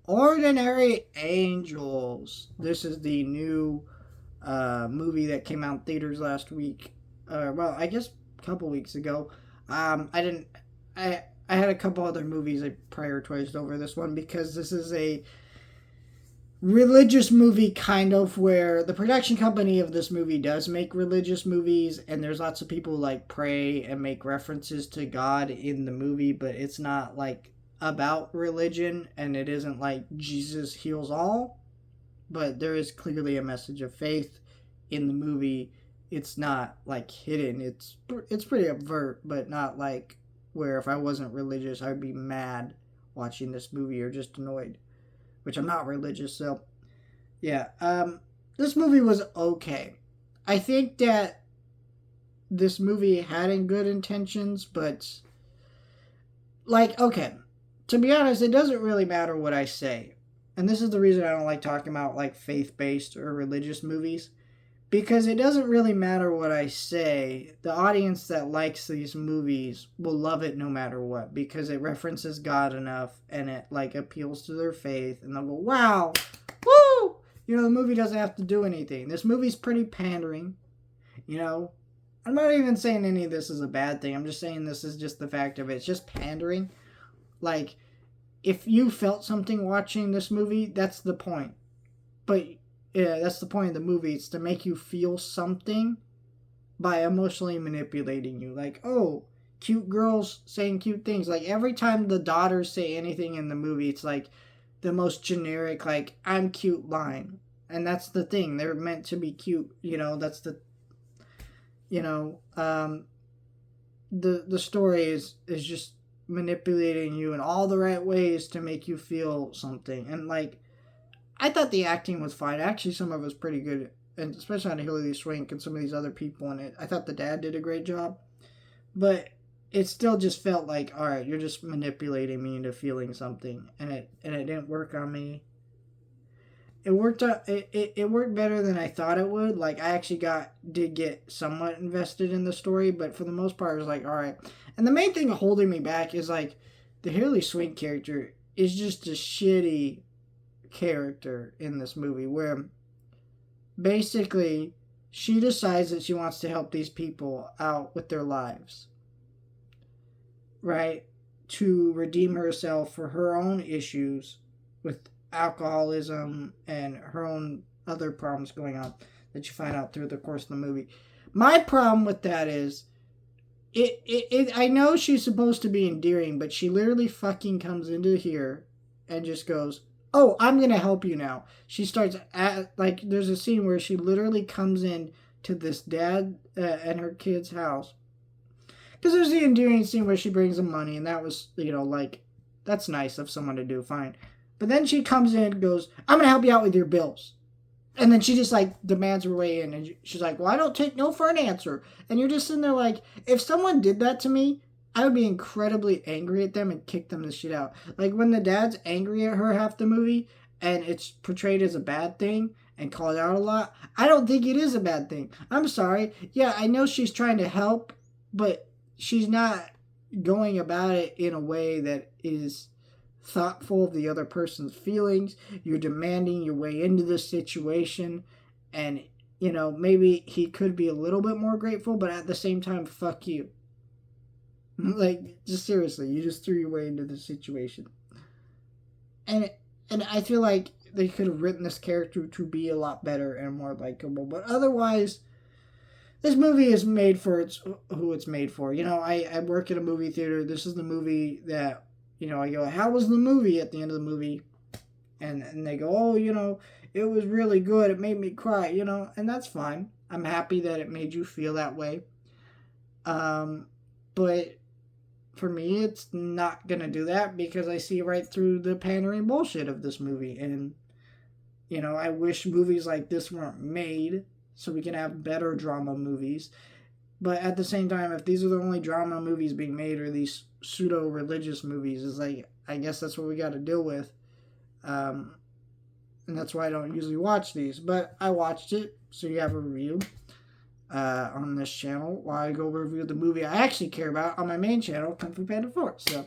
Ordinary Angels. This is the new movie that came out in theaters last week. Well, I guess a couple weeks ago. I didn't. I had a couple other movies I prioritized over this one because this is a religious movie, kind of, where the production company of this movie does make religious movies, and there's lots of people like pray and make references to God in the movie, but it's not like about religion, and it isn't like Jesus heals all, but there is clearly a message of faith in the movie. It's not like hidden. It's pretty overt, but not like where if I wasn't religious I'd be mad watching this movie or just annoyed, which I'm not religious, so yeah. This movie was okay. I think that this movie had good intentions, but like, okay, to be honest, it doesn't really matter what I say. And this is the reason I don't like talking about like faith-based or religious movies, because it doesn't really matter what I say. The audience that likes these movies will love it no matter what, because it references God enough and it like appeals to their faith, and they'll go, "Wow, woo!" You know, the movie doesn't have to do anything. This movie's pretty pandering. You know, I'm not even saying any of this is a bad thing. I'm just saying this is just the fact of it. It's just pandering. Like, if you felt something watching this movie, that's the point. But yeah, that's the point of the movie. It's to make you feel something by emotionally manipulating you. Like, oh, cute girls saying cute things. Like, every time the daughters say anything in the movie, it's like the most generic, like, I'm cute line. And that's the thing. They're meant to be cute. You know, that's the, you know, the story is just manipulating you in all the right ways to make you feel something. And, like, I thought the acting was fine. Actually, some of it was pretty good, and especially on Hilary Swank and some of these other people in it. I thought the dad did a great job, but it still just felt like, all right, you're just manipulating me into feeling something, and it didn't work on me. It worked it worked better than I thought it would. Like, I actually did get somewhat invested in the story, but for the most part, it was like, all right. And the main thing holding me back is like the Hilary Swank character is just a shitty character in this movie, where basically she decides that she wants to help these people out with their lives, right? To redeem herself for her own issues with alcoholism and her own other problems going on that you find out through the course of the movie. My problem with that is I know she's supposed to be endearing, but she literally fucking comes into here and just goes, "Oh, I'm gonna help you now." She starts like, there's a scene where she literally comes in to this dad and her kid's house, because there's the endearing scene where she brings them money, and that was, you know, like, that's nice of someone to do, fine. But then she comes in and goes, "I'm gonna help you out with your bills," and then she just like demands her way in, and she's like, "Well, I don't take no for an answer." And you're just sitting there like, if someone did that to me, I would be incredibly angry at them and kick them the shit out. Like, when the dad's angry at her half the movie and it's portrayed as a bad thing and called out a lot, I don't think it is a bad thing. I'm sorry. Yeah, I know she's trying to help, but she's not going about it in a way that is thoughtful of the other person's feelings. You're demanding your way into this situation, and, you know, maybe he could be a little bit more grateful, but at the same time, fuck you. Like, just seriously, you just threw your way into the situation. And I feel like they could have written this character to be a lot better and more likable. But otherwise, this movie is made for who it's made for. You know, I work at a movie theater. This is the movie that, you know, I go, "How was the movie?" at the end of the movie. And they go, "Oh, you know, it was really good. It made me cry," you know, and that's fine. I'm happy that it made you feel that way. But for me, it's not going to do that, because I see right through the pandering bullshit of this movie. And, you know, I wish movies like this weren't made so we can have better drama movies. But at the same time, if these are the only drama movies being made, or these pseudo-religious movies, is like, I guess that's what we got to deal with. And that's why I don't usually watch these. But I watched it, so you have a review on this channel, while I go review the movie I actually care about on my main channel, Kung Fu Panda 4. So